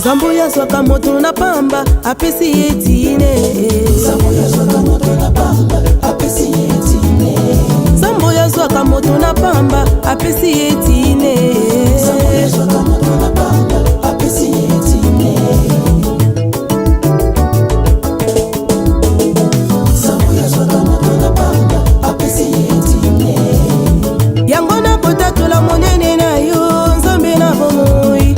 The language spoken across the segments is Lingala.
Zambuya zwaka moto na pamba apesi yetine. Zambuya zwaka moto na pamba apesi yetine. Zambuya zwaka moto na pamba apesi yetine. Zambuya zwaka moto na pamba apesi yetine. Zambuya zwaka moto na pamba apesi yetine. Yango na potato la monene na yo nzambe na bomoi.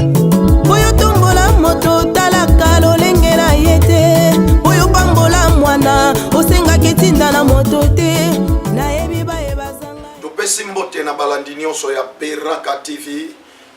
Boyo tombola moto talaka lolenge na yete. Boyo pambola mwana osenga ketinda na moto te. Na yebi ba ebazanga. Topesi mbote na balandi nyonso ya Beraka TV.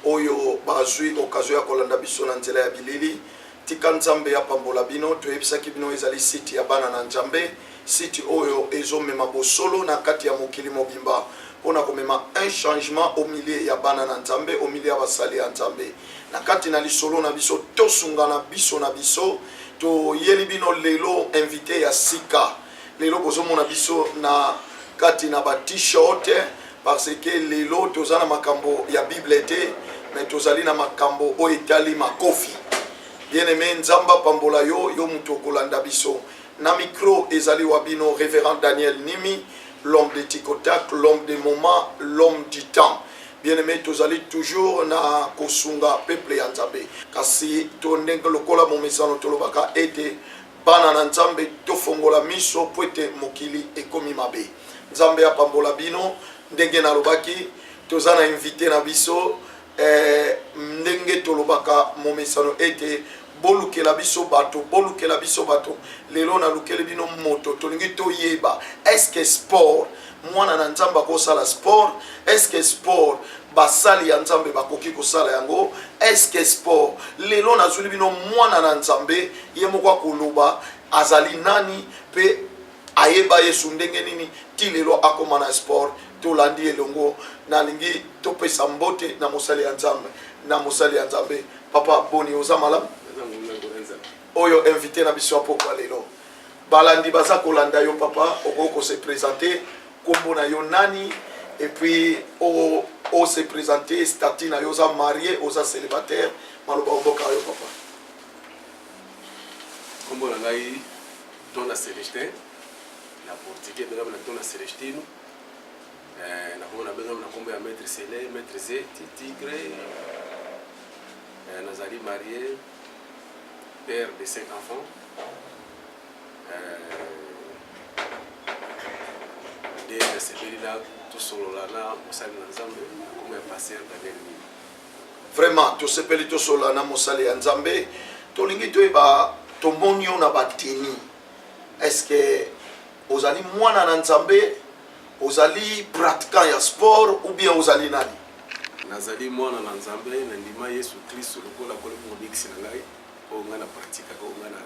Oyo bazui okazio ya kolanda biso na nzela ya bilili. Tika nzambe ya pambola bino. Toyebisaki bino ezali site ya bana na nzambe. Site oyo ezomema bosolo na kati ya mokili mobimba. Pona komema un changement au milieu ya bana na nzambe, au milieu ya basali ya nzambe. Na kati na lisolo na biso, tosunga na biso na biso. To yeli bino lelo invité ya sika. Lelo bozomo na biso na kati na ba t-shirt. Parce que lelo tozana makambo ya Bible te. Mais tozali na makambo o etali makofi. Bien aimé nzamba pambola yo, yo muto kolanda biso. Na micro ezali wabino révérend Daniel Nimi. L'homme de Tikotak, l'homme des moments, l'homme du temps. Bien-aimé, tous allez toujours na kosunga peuple ya nzambe. Kasi to ndenge lokola momesano tolobaka ete bana na nzambe tofongola miso poete mokili ekomi mabe. Nzambe ya pambola bino ndenge na lobaki tozana invité na biso ndenge tolobaka momesano ete bolukela biso bato lelo na lukele bino moto tolingi toyeba est-ce que sport mwana na nzamba ko sala sport est-ce que sport basali ya nzambe bakoki ko sala yango est-ce que sport lelo na zuli bino mwana na nzambe ye moko koloba azali nani pe ayeba yesu ndenge nini ti lelo akoma na sport tolandi elongo na lingi topesa mbote na mosali ya nzambe papa boni ozamala oyo invité na biso apoko lelo balandi baza kolanda yo papa okoko se présenter kombo na yo nani et puis o se présenter statut na yo za marié oza célibataire maloba oboka yo papa kombo na ngai Dona Celestin na portugais benga na Dona Celestino na kombo na benga na kombo ya maître Célé maître Z Tigre nazali marié père de 5 enfants. Vraiment, tout ce pelito solana mosali ya nzambe, tolingi toyeba tomoni yo na bateni. Est-ce que ozali mwana na nzambe, ozali pratiquant ya sport ou bien ozali nani? Nazali mwana na nzambe na ndima Yesu Kristo lokola kole kodiksi na ngai. On a pratiqué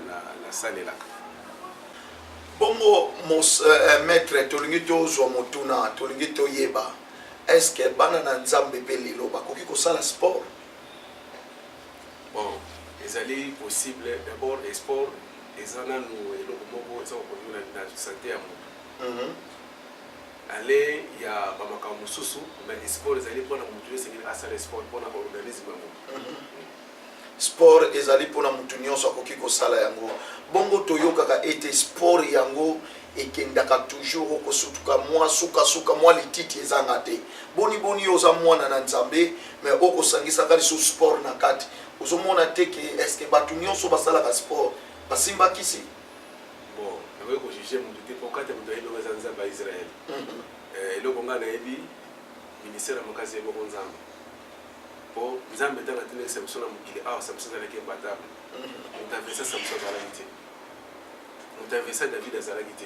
na salela. Bongo maître tolingito zo motuna tolingito yeba. Est-ce que bana na nzambe pelilo bakoki ko sala sport? Bon, ezali possible d'abord les sports ezana no eloko moko ezako ko na santé ya moto. Ale ya bamaka mususu mais sport ezali pona mutu esengeli asala sport pona organisme ya moto. Sport ezali pona mutu nyonso akoki kosala yango bongo toyokaka ete sport yango ekendaka toujours okosutuka mwa suka mwa lititi ezanga te boni oza mwana na nzambe mais okosangisaka liso sport na kati ozomona te ke est-ce que batu nyonso basalaka sport basimbakisi bon nawe ko juger mutu te pokate mutu ayelo za nzambe ya Israël eloko nga na yebi ministère ya makazi yebo nzambe po nzambe tanga tene Samson na mukili awa Samson aleke batable mutavesa Samson alakite mutavesa David azalakite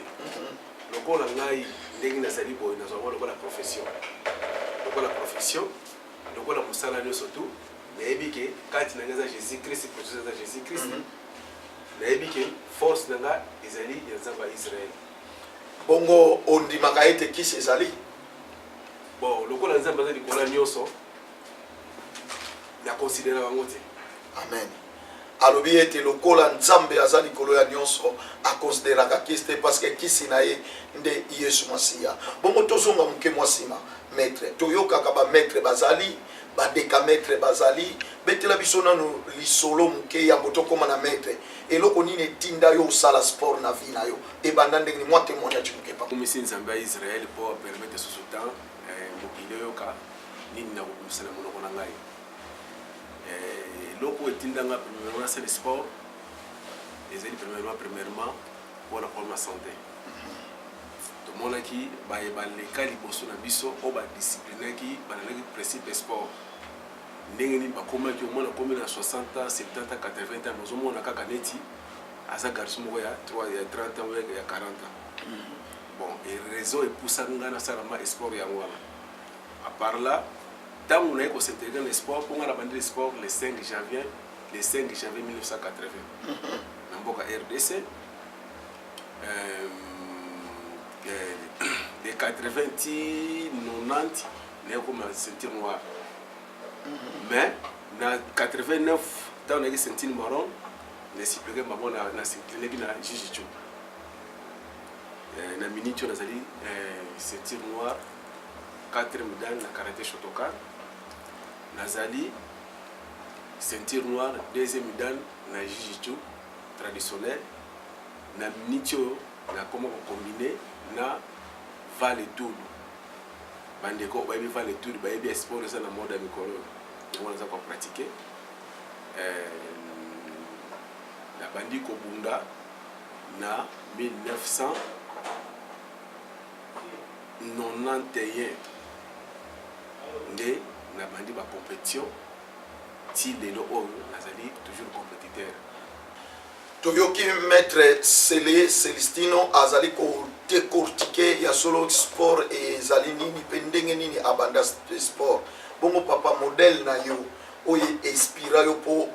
lokola ngai ndenge na sali boy na zo lokola profession lokola musala nyo surtout na ebike kati na ngaza Jésus Christ processus de Jésus Christ na ebike force nanga ezali ya nzamba Israël bongo ondimaka ete kisi ezali bon lokola nzamba azali kola nyoso na considérer bango te. Amen. Alobi ete lokola nzambe azali kolo ya nyonso a considéraka kiste parce que kisi na ye nde Yesu Masiya. Bongo tozonga muke mwasima maître. Toyoka ka ba maître bazali badekametre bazali betela biso nano lisolo moke ya botokoma na maître eloko nini etinda yo osala sport na vie na yo ebanda ndenge ni mwa témoignage moke papa komisi nzambe ya Israël mpo apermettre susu temps mokili oyoka nini na kokumisana monoko na ngai eloko etindanga premièrement nasala sport ezali premièrement mpona problème ya santé tomonaki baleka liboso na biso oyo badisciplinaki balandaki principe sport ndenge nini bakomaki omwana komi na 60 70 80 ans ozomona kaka neti aza garçon moko ya 30 ans ya 40 ans bon raison epusaka ngai nasalama sport yango wana à part là ntango naye kosintégré na sport mpo ngai nabandi le sport le 5 janvier 1980 na mboka RDC de 80 90 naye koma ceinture noire mais na 89 ntango nayaki ceinture marron nasiplike bango nasiplineki na jijicho na minute oyo nazali ceinture noire 4e dan na karaté shotokan nazali ceinture noire 2e dan na jijicho traditionnel na minute oyo nakoma kokombine na vale tour bandeko bayebi vale tour bayebi sport eza na mode ya mikolo yango naza kopratique nabandi kobunda na 1991 nde nabandi bacompétition ti lelo oyo nazali toujours compétiteur toyoki maître Celestino azali kodecortike ya solo sport ezali nini mpe ndenge nini abanda sport bongo papa modèle na yo oyo inspira yo mpo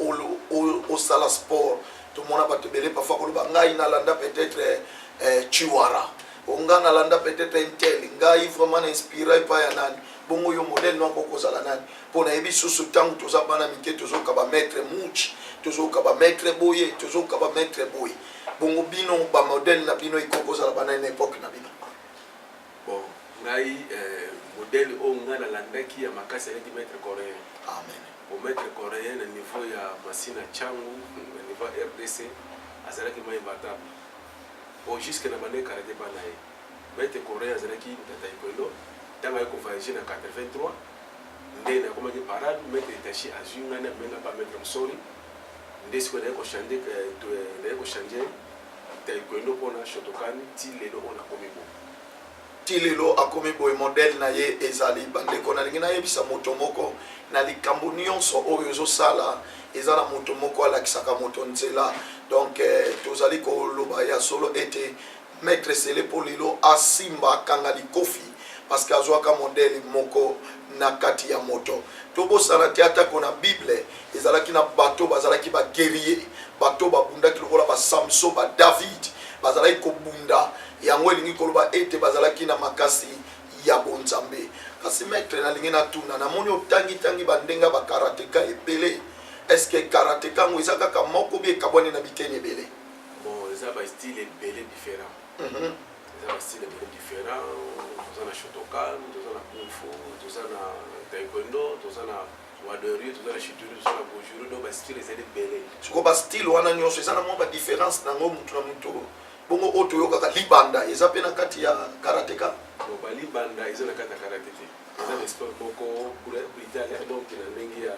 osala sport tomona bato ebele parfois koloba ngai nalanda peut-être chiwara ngai nalanda peut-être intel ngai vraiment na inspira epai ya nani bongo yo modèle no yango kozala nani mpo nayebi susu ntango toza bana mike tozoyoka bamaître muchi tozoyoka bamaître boye tozoyoka bamaître boye bongo bino bamodèle na bino ekokozala bana na époque na bino bon ngai modèle oyo ngai nalandaki ya makasi aleki maître coréen amen po maître coréen na niveau ya masina changu na niveau ya RDC azalaki maimbatable po jusque na bande karaté bana ye maître coréen azalaki taekwondo ntango aye kovoyage na 83 nde nakomaki parade maître itachi azwi ngai namenga pa maître mosoli nde sikoyo naye kochange taekwondo mpona shotokan ti lelo oyo nakomi bo ti lelo akomi boye modèle na ye ezali bandeko nalingi nayebisa moto moko na likambo nyonso oyo ezosala eza na moto moko alakisaka moto nzela donc tozali koloba ya solo ete maître Sele mpo lelo asimba akanga likofi parce que azwaka modèle moko na kati ya moto tobosana te atako na bible ezalaki na bato bazalaki baguerrier bato babundaki lokola basamson badavid bazalaki kobunda yango elingi koloba ete bazalaki na makasi ya bonzambe kasi maître nalingi natuna namoni otangi bandenga bakarateka ebele est-ce que karateka ngo eza kaka moko bi ekabwani na biteni ebele bon eza bastyle ebele différent eza bastyle ebele différent toza na shotokan toza na kung fu toza na taekwondo toza na waderie toza na shituri toza na bojuru donc bastyle ezali ebele siko bastyle wana nyonso eza na mwa badifférence nango mutu na mutu bongo oyo toyokaka libanda eza mpe na kati ya karateka bon balibanda eza na kati ya karate te eza na sport moko italia donc na ndenge ya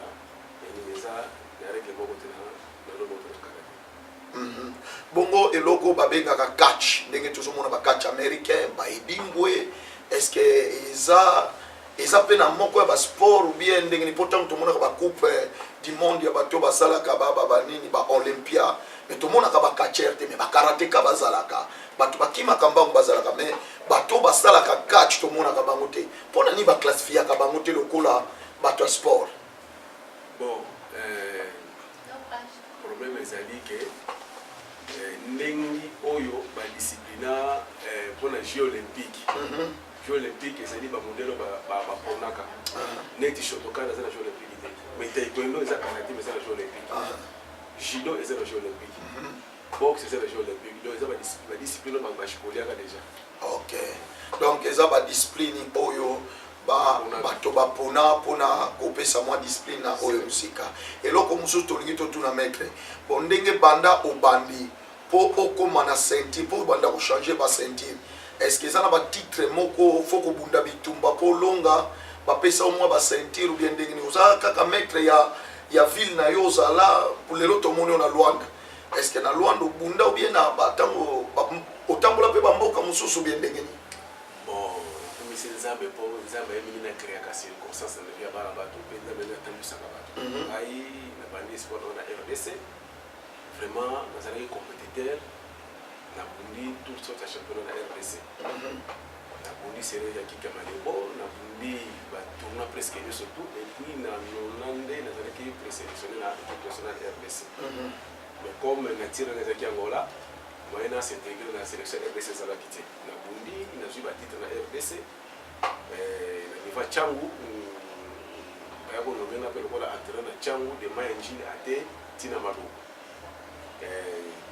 eza na règle moko te na loboko na karate bongo eloko babengaka catch ndenge tozomona bakatch américain baedimbwe est-ce que eza mpe na moko ya basport ou bien ndenge nipo ntango tomonaka bacoupe du monde ya bato basalaka banini baolympia mais tomonaka bakatcher te mais bakarateka bazalaka bato bakimaka mbango bazalaka mais bato basalaka catch tomonaka bango te mpona nini baclassifiaka bango te lokola bato ya sport bon problème ezali ke ndenge oyo badisciplina mpona jeux olympique jeux olympique ezali bamodele baponaka neti shotokan eza na jeux olympique te mais taekwondo eza karate eza na jeux olympique judo eza na jeux olympique boxe eza na jeux olympique donc eza badiscipline oyo bashikoliaka déjà ok donc eza badiscipline oyo bato bapona mpona kopesa mwa discipline na oyo musika eloko mosusu tolingi totuna maître po ndenge banda obandi po okoma na ceinture po banda kochange ba ceinture est-ce que eza na batitre moko fo kobunda bitumba po longa bapesa omwa ba ceinture ou bien ndenge nini oza kaka maître ya ville na yo ozala pour lelo tomoni yo na Luanda est-ce que na Luanda obunda ou bien na batango otambola mpe bamboka mosusu ou bien ndenge nini c'est nzambe po nzambe yemini na créer ka circonstance na via bala bato pe nzambe na tambisa ka bato ai na bandi sport na RDC vraiment nazali compétiteur na bundi tout sorte de championnat na RDC na bundi série ya kika malebo na bundi ba tournoi presque yo surtout et puis na nonande nazali ki présélectionné na équipe nationale RDC mais comme na tire na zaki Angola moyena s'intégrer na sélection RDC ça va quitter na bundi na joué ba titre na RDC na niva changu bayako nomena pe lokola entraîneur na changu de mayenjini ate tina malu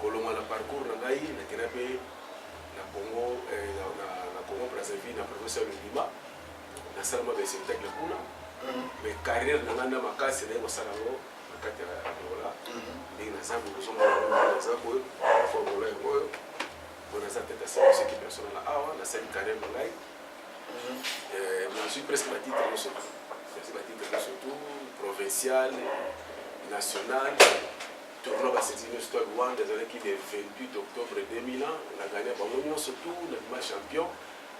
kolonga na parcours na ngai na kina pe na Congo na Congo Brazzaville na province ya Lima na salama be spectacle kuna mais carrière na ngana makasi na ngosalango makati ya Angola ndi na zambu kusoma na zambu formula ngoyo bona sa tête à cette personnel awa na cette carrière ngai je suis presque bâti surtout provincial, national, tournoi Bassetino Stade One des années qui le 28 octobre 2000 on a gagné par l'Union surtout le match champion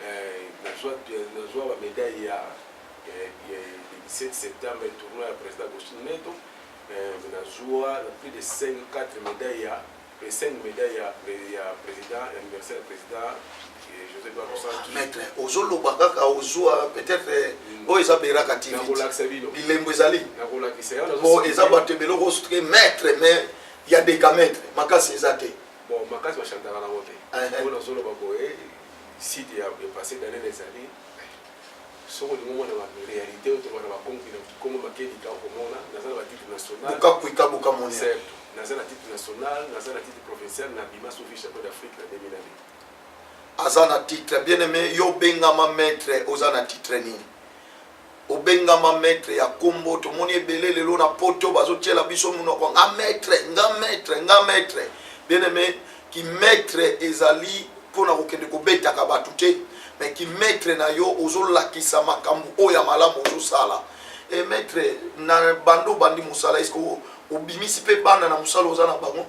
la joie la médaille le 17 septembre le tournoi président Agustin Neto on a joué plus de 4 médailles et 5 médailles à président anniversaire président maître ozolo bakaka ozwa peut-être o eza beraka TV bilembo ezali bon eza bato beloko ostre maître mais il y a des cas maître makasi eza te bon makasi bachantaka nango te mpona ozoloba boye site ya passé d'année ezali soko olingo mona réalité oyo tobana bakongo makelika okomona naza na batitre national bukakuika bukamoni naza na titre national naza na titre provincial na bima sofi champion d'Afrique na 2000 azana titre bien aimé yo bengama maître ozana titre nini obengama maître ya kombo to moni ebele lelo na poto bazotiela biso munoko nga maître bien aimé ki maître ezali pona kokende kobeta ka batu te mais ki maître na yo ozolakisa makambo oya malamu ozosala et maître na bando bandi musala est-ce que obimisi pe bana na musala ozana bango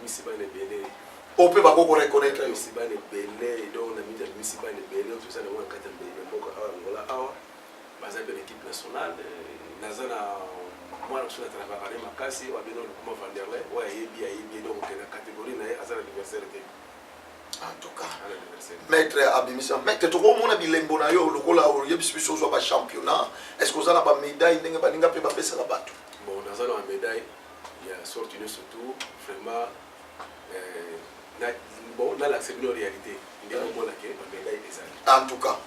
misi bana ebele ope bakoko reconnaître yo misi bana ebele donc na mija misi bana ebele tout ça na wana kata mbele mboka Angola awa baza pe l'équipe nationale naza na mwana kusuna travailler makasi wa beno kuma Vanderlei wa yebi donc na catégorie na azana anniversaire te en tout cas maître abimisa maître to ko mona bilembo na yo lokola yebisi biso zo ba championnat est-ce que ozana ba médaille ndenge baninga pe ba pesa na bato bon naza na médaille ya sorti ne surtout vraiment bon là c'est une réalité il y a un moment là que la médaille est en tout cas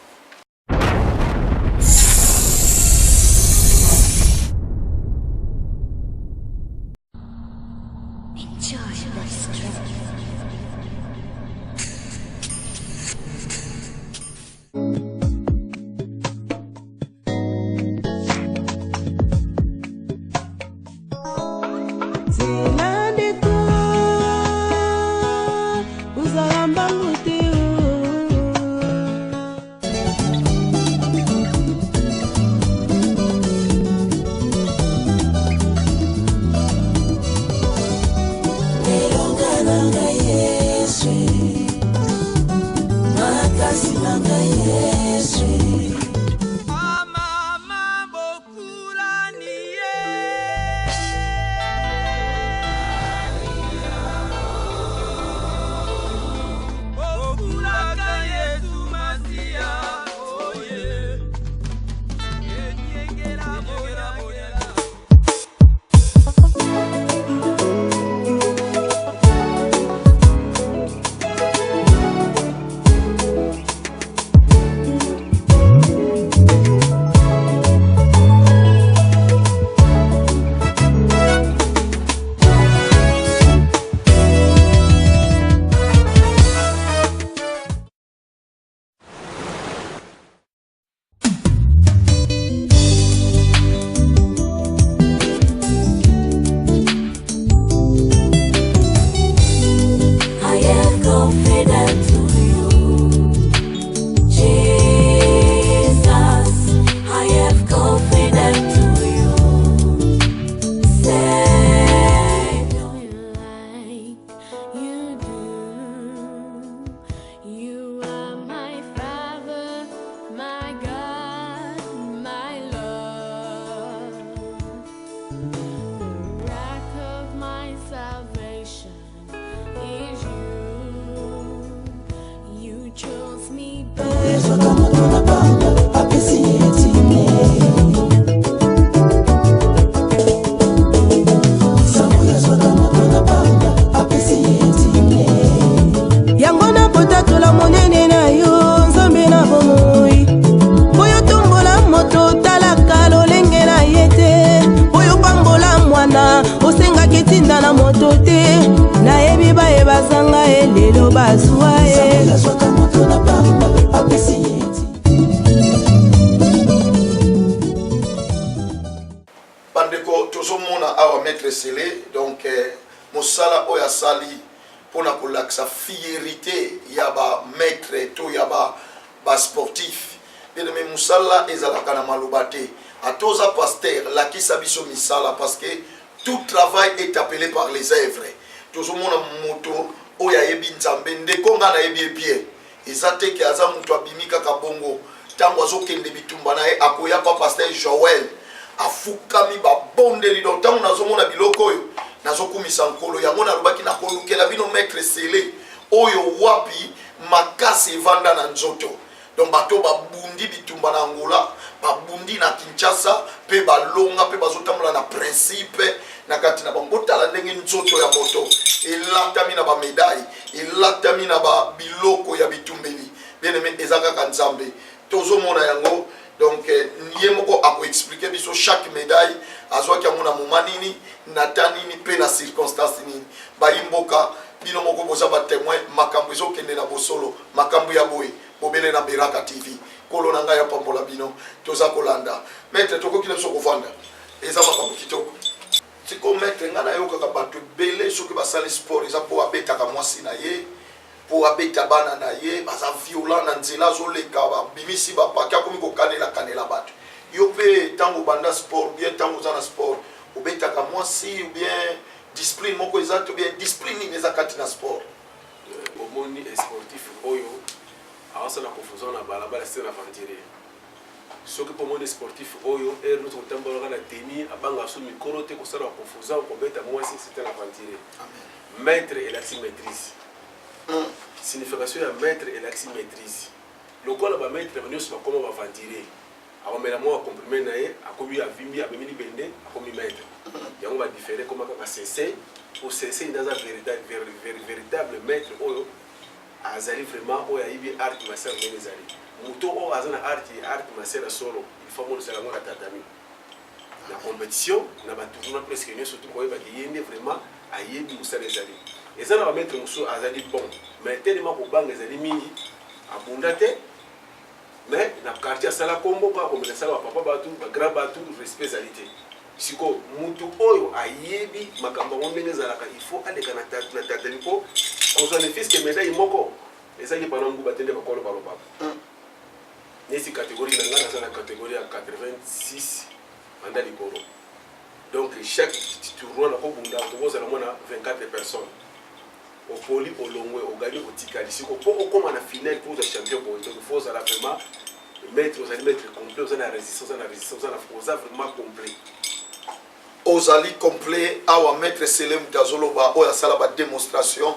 moto te nayebi bayebazanga elelo bazwa ye azwaka moto na pamba apesi yeti bandeko tozomona awa maître Sele donc mosala oyo asali mpona kolakisa fierité ya bamaître to ya basportif bien-aimé mosala ezalaka na maloba te atoza pasteur lakisa biso misala parce que tout travail est appelé par les œuvres tozomona moto oyo ayebi nzambe ndeko nga nayebi ebie eza te ke aza moto abimi kaka bongo ntango azokende bitumba na ye akoya pa pasteur Joël afukami babondeli donc ntango nazomona biloko oyo nazokumisa nkolo yango nalobaki nakolukela bino maître Sele oyo wapi makasi evanda na nzoto donc bato babundi bitumba na Angola babundi na Kinshasa pe balonga pe bazotambola na principe na kati na bangotala ndenge nzoto ya moto elatami na bamedaille elatami na biloko ya bitumbeli bien-aimé eza kaka nzambe tozomona yango donc ye moko akoexplike biso chaque médaille azwaki yango na moma nini na ta nini mpe na circonstance nini bayimboka bino moko boza batémoin makambo ezokende na bosolo makambo ya boye bobele na Beraka TV kolo na ngai ya pambola bino toza kolanda maître tokoki na biso kovanda eza makambo kitoko siko maître nga nayokaka bato ebele soki basali sport eza mpo abetaka mwasi na ye mpo abeta bana na ye baza violent na nzela azoleka babimisi bapaki akomi kokanela bato yo mpe ntango banda sport bien ntango oza na sport obetaka mwasi ou bien discipline moko eza to bien discipline nini eza kati na sport omoni sportif oyo awasala confusion na balabala se na aventure soki mpo omoni sportif oyo ere nyonso kotambolaka na teni abanga so mikolo te kosala confusion kobeta mwasi c'était na aventure maître elakisi maîtrise signification ya maître elakisi maîtrise lokola bamaître nyonso bakoma baventure akomela mwa comprime na ye akomi avimbi abemi libende akomi maître yango badifere koma kaka cc po cc ndaza véritable maître oyo azali vraiment oyo ayibi art martial ndenge ezali moto oyo aza na art martial solo il faut monisaka yango na tatami na compétition na batournoi presque nyonso tu koyebaki ye nde vraiment ayebi mosala ezali eza na bamaître mosusu azali bon mais telema kobanga ezali mingi abunda te mais na quartier asala kombo kaka komela asala bapapa bato bagrand bato respect ezali te siko mutu oyo ayebi makambo yango ndenge ezalaka il faut aleka na tatali mpo kozwa ne fiske médaille moko ezali pana nguba te nde bakolo balobaka nesi catégorie na nga naza na catégorie ya 86 anda likolo donc chaque tournoi nakobunda tokozala mwana 24 personnes opoli olongwe ogani otikali siko mpo okoma na finale mpo ozwa champion boye donc faut ozala vraiment maître ozali maître complet oza na résistance oza vraiment complet ozali complet awa maître Sele mutazoloba oyo asala ba démonstration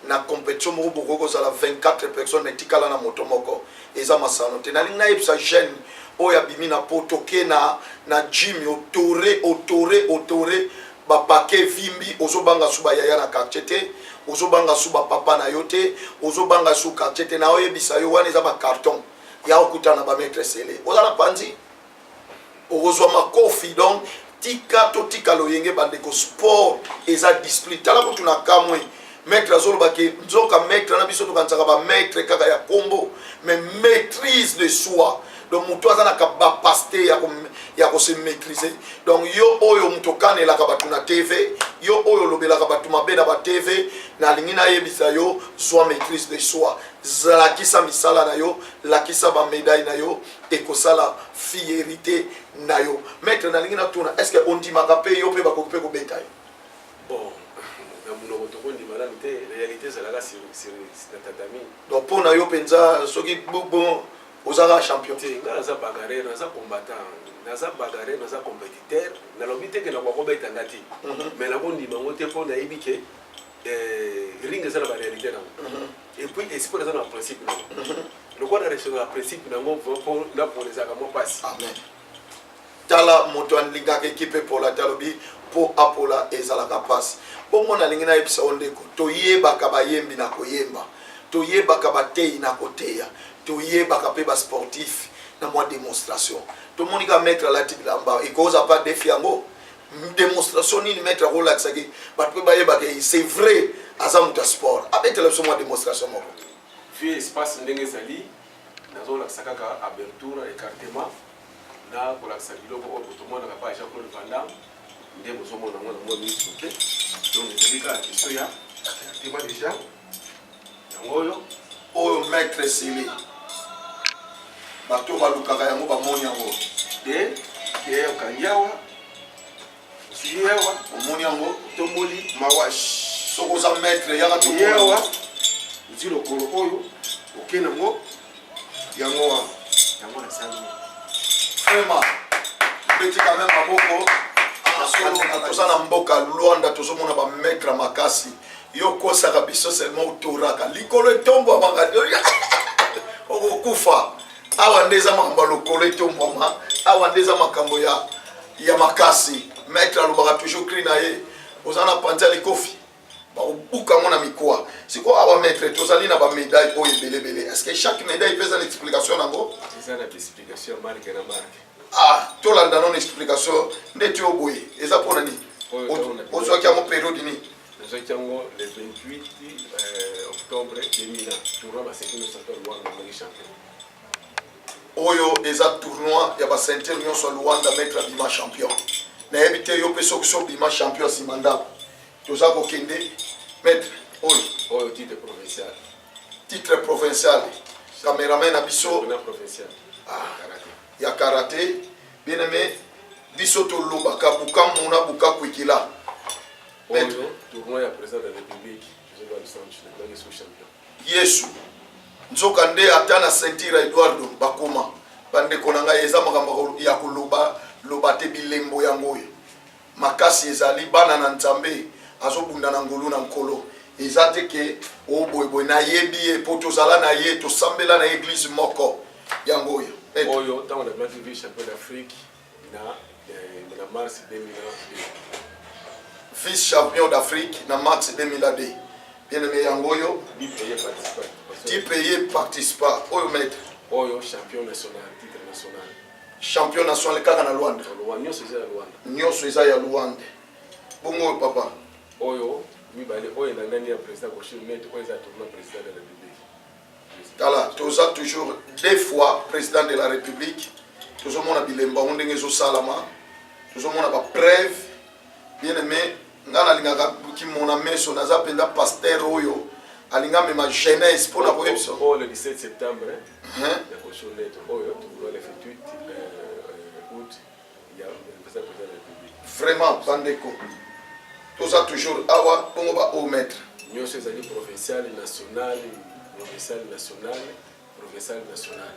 na compétition moko bokoki kozala 24 personnes etikala na moto moko eza masano te nalingi nayebisa jeune oyo abimi na po toke na gym otore bapake vimbi ozobanga su bayaya na quartier te ozobanga su bapapa na yo te ozobanga su quartier te na oyebisa yo wana eza bacarton ya okutana ba maître Sele oza na panzi okozwa makofi donc tika loyenge bandeko sport eza discipline tala kutu na kamwe maître azolobaki nzoka maître na biso tokanisaka ba maître kaka ya kombo mais maîtrise de soi donc moto aza na bapasté ya kose maîtriser donc yo oyo moto okanelaka bato na tv yo oyo olobelaka bato mabe na batv nalingi nayebisa yo zwa maîtrise de soi lakisa misala na yo lakisa bamédaille na yo ekosala fierité na yo maître nalingi natuna est ce que ondimaka mpe yo mpe bakoki mpe kobeta yo bon na monoko tokondima nanu te réalité ezalaka sur tatami donc mpo na yo mpenza soki bon ozala champion te nga naza bagarre naza combattant naza compétiteur nalobi te ke nakokobeta nga te mais nakondima ngo te mpo nayebi ke ring eza na baréalité nango et puis esport eza na principe nango lokola na respecte na principe nango mpo naponezaka mwa mpasi tala moto alingaka ekipe pola talobi mpo apola ezalaka mpasi bongo nalingi nayebisa o ndeko toyebaka bayembi na koyemba toyebaka bateyi na koteya toyebaka mpe basportif na mwa démonstration tomonika maître alati bilamba ekoza pa defi yango démonstration ni maître relax qui bato bayeba que c'est vrai azam ta sport abetela biso mwa démonstration moko vie espace ndenge ezali nazolakisa kaka aberture écartement na kolakisa biloko oyo tomonaka pa Jean-Claude Van Damme nde bozomona ngo na mwa minute te donc ezali kaka question ya écartement déjà yango oyo maître Sili bato balukaka yango bamoni yango te okangi awa osili awa omoni yango tomboli mawashi soko oza maître yaka toyewa ozwi lokolo oyo oke nango yango wana yango nasali vraiment beti quand même maboko toza na mboka Luanda tozomona bamaître makasi yo kosaka biso seulement otoraka likolo etombwama okokufa awa nde eza makambo ya lokolo etombwama awa nde eza makambo ya makasi maître alobaka toujours cri na ye oza na panza likofi baobuka ngo na mikwa siko awa maître tozali na bamédaille oyo ebelebele est ce que chaque médaille pesa na explication nango eza na explication marque na marque tolanda non explication nde ti oboye eza mpona nini ozwaki yango période nini nazwaki yango le 28 octobre 2000 tournoi basekino sato Luanda maki champion oyo eza tournoi ya baceinture nyonso ya Luanda maître abima champion nayebi te yo mpe soki so bima champion nsima ndako toza kokende maître oyo titre provincial cameraman na biso ya karaté bien aimé biso tolobaka bukamu na bukaku ekila tournoi ya président de la république yesu nzoka nde ata na ceinture Eduardo bakoma bandeko na ngai eza makambo ya koloba te bilembo yango oyo makasi ezali bana na nzambe azobunda na ngolu na nkolo eza te ke oboyeboye nayebi ye mpo tozala na ye tosambela na église moko yango oyo ntango na bimaki vi champion d'Afrique na mars 2002 vice champion d'Afrique na mars 2002 bien aimé yango oyo dipeye participa oyo maître oyo champion national titre national champion national kaka na Luanda nyonso eza ya Luanda bongo oyo papa oyo mibale oyo endangani ya président Kochil maître oyo eza tournoi président de la république tala toza toujours deux fois président de la république tozomona bilemba ngo ndenge ezosalama tozomona bapreuve bien aimé nga nalingaka kimona meso naza mpenza pasteur oyo alinga mema jeunesse mpona koyebisa le 17 septembre ya Kochil maître oyo tournoi le 28 août ya président de la république vraiment bandeko toza toujours awa bongo ba au maître nyonso ezali provincial national provincial national provincial national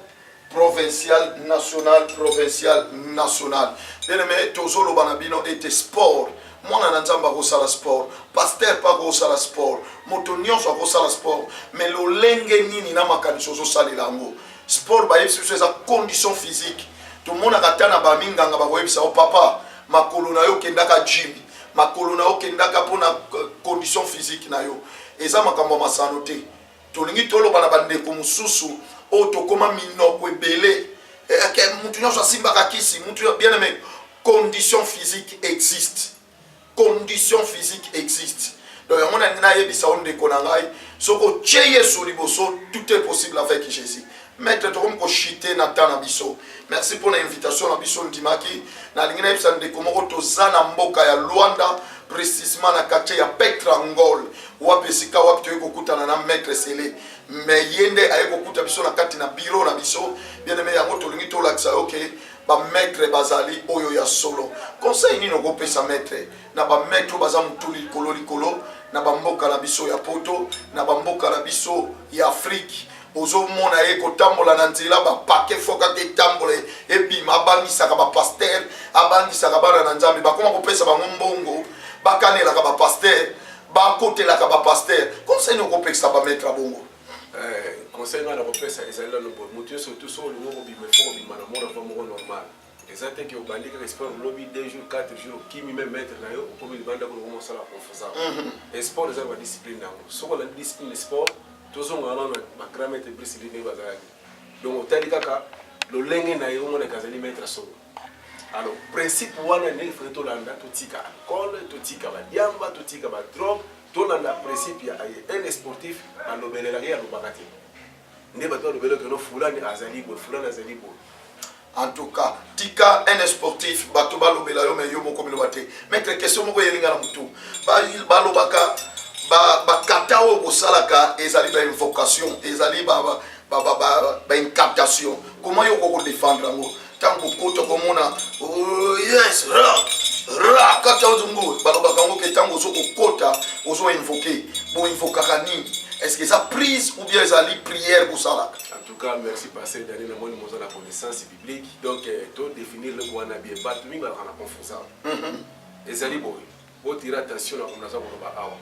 provincial national provincial national bien aimé tozoloba na bino ete sport mwana na nzambe akosala sport pasteur mpe akosala sport moto nyonso akosala sport mais lolenge nini na makanisi ozosalela yango sport bayebisi biso eza condition physique tomonaka ata na baminganga bakoyebisa o papa makolo na yo okendaka gym makolo na yo okendaka mpona condition physique na yo eza makambo ya masano te tolingi toloba na bandeko mosusu oyo tokóma minoko ebele mutu nyonso asimbaka kisi mutu bien aimé condition physique existe condition physique existe donc yango nayebisa o ndeko na ngai soki otie yesu liboso tout est possible avec Jésus maître tokomi koshite na ta na biso merci pour l'invitation na biso ndimaki nalingi nayebisa ndeko moko toza na mboka ya Luanda précisément na quartier ya Petrangol wapi esika wapi toyei kokutana na maître Sele mais ye nde aye kokuta biso na kati na bureau na biso bien aimé yango tolingi tolakisa oke bamaître bazali oyo ya solo conseil nini okopesa maître na bamaître baza motuli likolo na bamboka na biso ya poto na bamboka na biso ya Afrique ozomona ye kotambola na nzela bapake foka te tambola ebima abangisaka bapaster abangisaka bana na nzambe bakoma kopesa bango mbongo bakanelaka bapaster bakotelaka bapaster conseil nini okopesa bamaître bongo conseil nga na kopesa ezali lano bo moto nyonso tu so olingo kobima ifo kobima na mona va moko normal eza te ke obandi kaka sport lobi 2 jours 4 jours kimi me maître na yo okomi libanda kolo komosala confiance sport eza badiscipline nango soko olandi discipline sport tozongana nano bagrand maître brisili ndenge bazalaki donc otali kaka lolenge na ye omona ekazali maître solo Alors, principe wana ne faut tolanda totika alcool, totika ba diamba, totika ba drogue, tolanda principe ya un sportif alobelela ya lobakati. Ne ba to lobelo que no fulani azali bo, fulani azali bo. En tout cas, tika un sportif bato balobela yo me yo moko bilo bate. Maître question moko yelinga na mutu. Ba lobaka ba kata o bosalaka ezali ba invocation, ezali ba incantation. Comment yo ko défendre ngo? Tango koto komona yes ra kata ozungu balobaka ngo ke tango zo kokota ozo invoquer bo invoquer ni. Est-ce que ça prise ou bien ezali prière pour ça? En tout cas, merci pasteur Daniel na moni moza la connaissance biblique. Donc to définir le wana bien bat minga na confusion. Ezali boy. Bo tira attention na komnaza ko ba awa.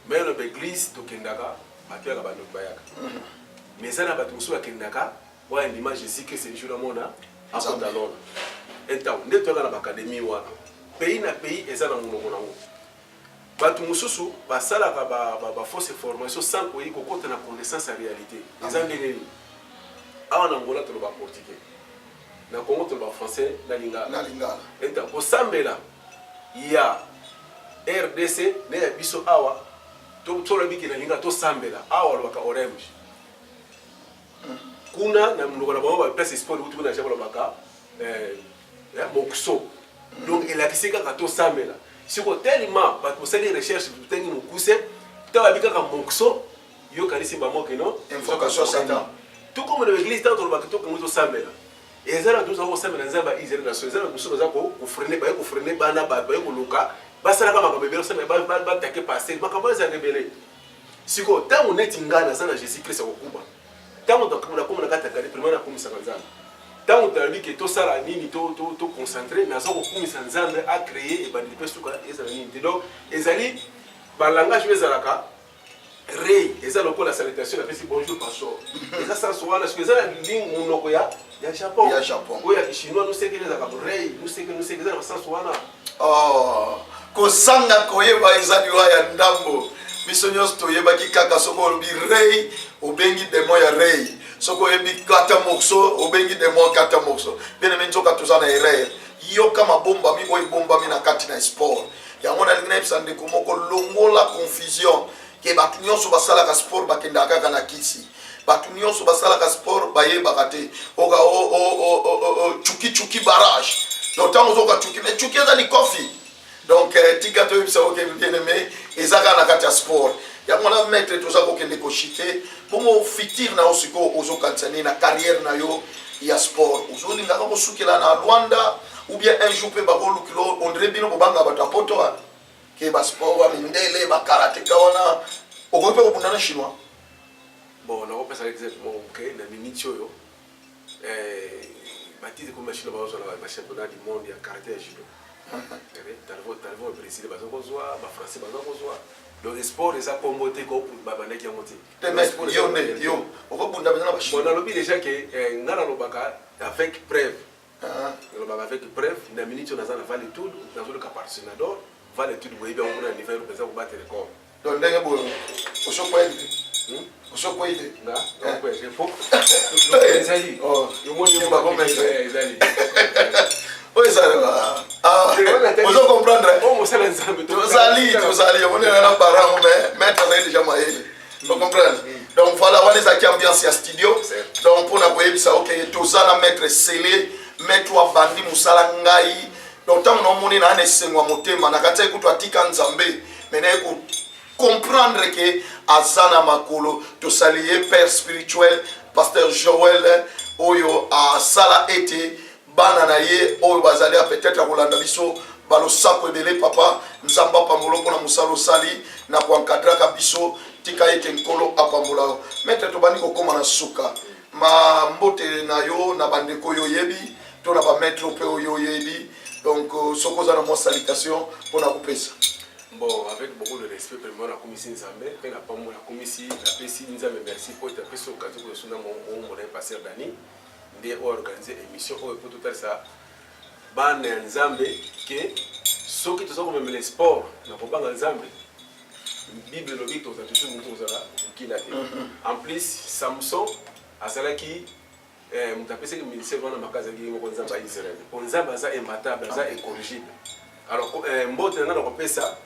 Mais le église to kendaka bakiaka ba bayaka. Mais ça na ba tuso kendaka wa l'image Jésus que c'est jour mona akodalona. Então, ndeto na académie wana. Pays na pays ezana monoko nango. Batu mususu basalaka ba fausse formation sans koyi kokota na connaissance en réalité. Ezangeli. Awa na Angola to ba portugais. Na Congo to ba français na lingala. Então, ko sambela ya RDC ne ya biso awa to tola biki na linga to sambela awa lo ka orange. Kuna na mloko na ba place sport utu na jabo baka ya mokso. Donc il a kisika ka to sambela. Siko tellement ba ko sali recherche tutengi mukuse tawa bika ka mokso yo kanisi ba moke no Invocation Satan. Tout comme l'église tant to ba to ko sambela. Ezara to zo sambela nzaba izere na so ezara muso za ko freiner bana ba ko luka basala kama babebelo sambela ba take passer makamba za rebele. Siko tangu netingana sana Jésus Christ okuba. Tangu na komona kata kali primera kumisa kanzana. Tant que tu as tout ça, tu concentré, mais tu as créé et tu as donc, le langage de Zalaka, Ré, et ça, la salutation, c'est bonjour, pasteur. Et ça, c'est ce que ça, la ligne, il y a Japon. Il y a Japon. Oui, il y a Chinois, nous savons que Ré, nous savons que ça, c'est oh, Kosanga Koyeba, Ezaliwa, Yandambo. Misonyos toyeba ki kaka soko bi rei obengi demo ya rei soko ebi kata mokso obengi demo kata mokso bien men joka tozana erreur yo kama bomba mi boy bomba mi na kati na sport ya ngona lingina ipsande ko moko longola confusion ke batu nyonso basala ka sport bakenda kaka na kisi batu nyonso basala ka sport bayeba kate oga chuki barrage donc tango zoka chuki mais chuki ezali coffee. Donc, tika to yebisa oke bien aimé ezaka na kati ya sport ya mona maître toza kokende koshite pomo fitir na osiko ozokansani na carrière na yo ya sport ozolinga ko sukela na Rwanda ou bien un jour pe bakolukilo ondre bino bobanga batapoto ke ba sport wa mindele ba karate kawana okope ko bundana chinois bon na opesa exactement ok na minute yo batite comme chinois bazo na championnat du monde ya karate et judo. Talvo au Brésil, les Français, le sport, c'est ça pour monter comme pour Babaneki à monter. On a l'objet déjà que Nalobaka avec preuve. Avec preuve, la minute on a fait l'étude, dans le cas par Sénador, va l'étude, vous voyez, on a un niveau pour battre le corps. Donc, oui, ça va. Ah, vous comprendre. Vous allez, on est là parents, mais maître ça déjà moi. Vous comprenez. Donc voilà, on est à ambiance à studio. Donc pour nous ça OK, tout ça la maître scellé, maître wa bandi musala ngai. Donc tant on moni na nesengwa motema na kata ikutu tika nzambe, mais na ku comprendre que azana makolo to salier père spirituel, pasteur Joël oyo a sala été bana na ye oyo bazali peut-être kolanda biso balo sako ebele papa nzamba pamolo pona musalo sali na ko encadrer biso tika ete nkolo apambola maître to bani ko koma na suka ma mbote na yo na bandeko yo yebi to na ba maître pe yo yebi donc soko za na mo salutation pona kopesa. Bon, avec beaucoup de respect pour la commission Nzambe, et la commission la PCI Nzambe, merci pour être passé au cas où je suis dans mon pasteur Dani. De organiser émission pour tout ça ban Nzambe que ceux qui sont comme les sports na ko banga Nzambe Bible logique to ça toujours nous là qui l'a en plus Samson azalaki mutapese que ministère wana makaza ki ngo nzamba Israël pour nzamba za imbattable za incorrigible alors mbote na ko pesa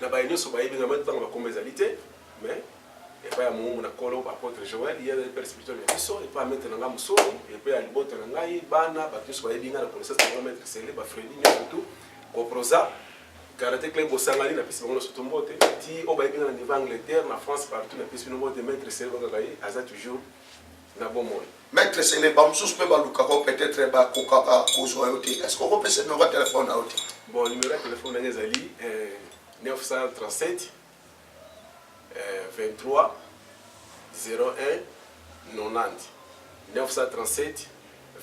na ba nyonso ba yibinga mata ba kombezalité mais et pas mu na kolo apôtre Joël il y a des perspectives de biso et pas mettre na ngamuso et pas ali bote na ngai bana ba tous ba yibinga na connaissance de mettre c'est ba fredi tout ko prosa karaté club bosangani na pesi bango soto mbote ti o ba yibinga na niveau Angleterre na France partout na pesi no mbote mettre c'est ba kai aza toujours na bon moy maître c'est les bamsus pe baluka ko peut-être ba kokaka ko zoyote est-ce qu'on peut se numéro de téléphone à hôtel bon numéro de téléphone na ngezali 937 23 01 90 937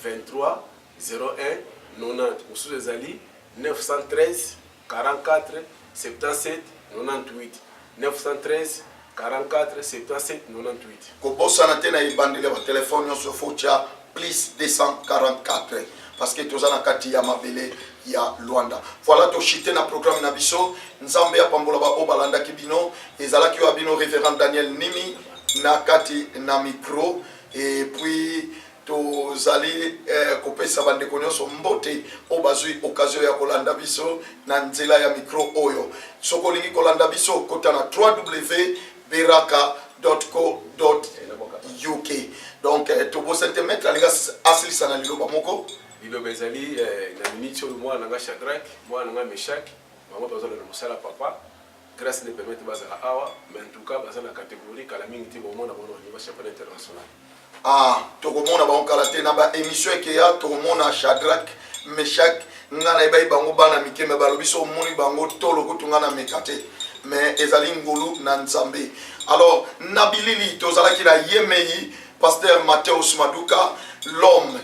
23 01 90 ou les ali 913 44 77 98 913 44 77 98 ko bossa na tena ibandile ba téléphone sur focha plus 244 parce que tozana kati ya mabele ya Luanda. Voilà to chité na programme na biso nzambe ya pambola ba obalanda kibino ezalaki wa bino révérend Daniel Nimi na kati na micro et puis tozali kopesa bande konyoso mbote obazui occasion ya kolanda biso na nzela ya micro oyo soko lingi kolanda biso kota na www.beraka.co.uk donc to bo sentimental linga asili sana liloba moko liloba ezali na minute oyo mwana nga Shadrach mwana nga Meshach bango bazala na mosala papa grâce ne permettre bazala awa mais en tout cas bazala catégorie kala mingi ti bomona bono ni ba championnat international tokomona bango kala te na ba émission ekeya tokomona Shadrach Meshach ngana ebai bango bana mikeme balobiso omoni bango tolo kutunga na mekate mais ezali ngolu na nzambe alors nabilili tozalaki na yemei pasteur Mathéus Maduka l'homme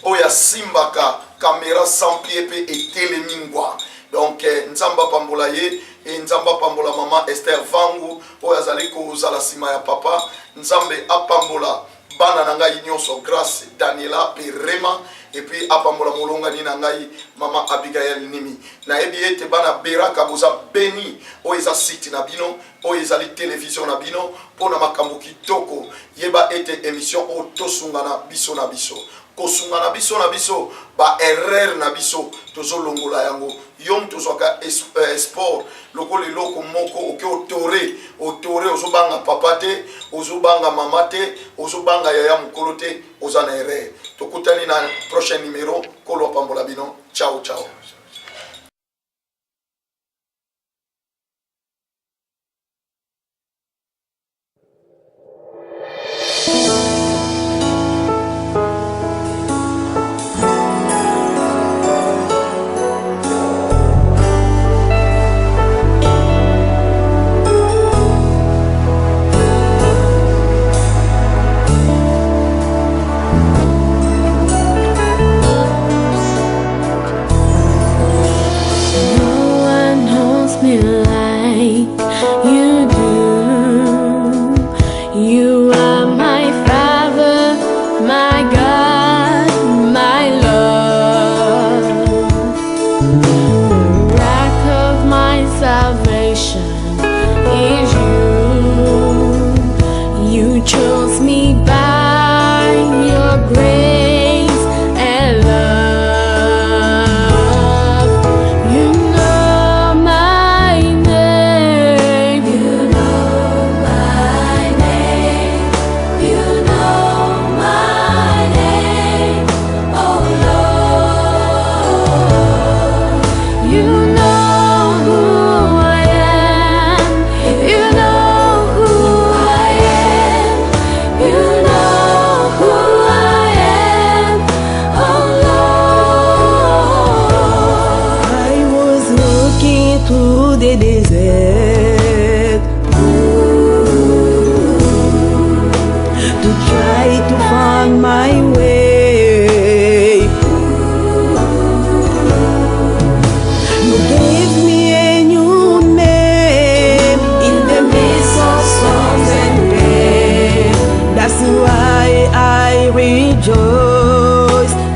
oya simbaka caméra sans pied pe etelemingwa donc nzamba pambola ye et nzamba pambola maman Esther Vangu oya zali ko zala sima ya papa nzambe apambola bana na ngai nyonso grâce Daniela Perema et puis apambola molonga ni na ngai mama Abigail Nimi na ebi ete bana Beraka boza beni o eza site na bino o ezali télévision na bino pona makambo kitoko yeba ete émission o tosungana biso na biso kosungana biso na biso ba erreur na biso tozolongola yango yom tozwaka sport lokolo loko moko oke otore ozobanga papa te ozobanga mama te ozobanga yaya mukolo te ozana erreur tokutani na prochain numéro kolo pambola bino ciao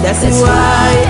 That's why